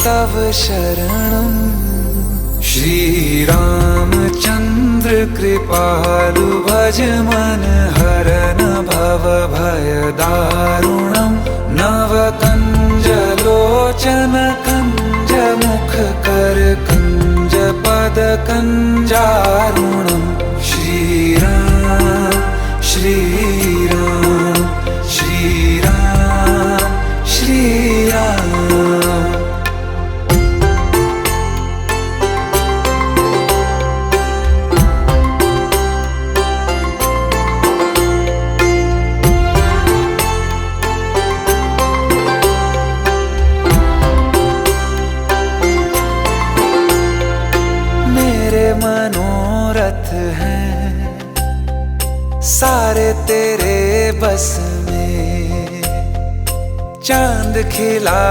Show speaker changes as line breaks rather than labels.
तव शरणं। श्रीरामचन्द्र कृपालु भज मन हरन भव भय दारुणं। नव कंज लोचन कंज मुख कर कंज पद कंजारुणं। श्रीराम श्रीराम श्रीराम श्रीराम। मेरे मनोरथ हैं सारे तेरे बस में। चांद खिला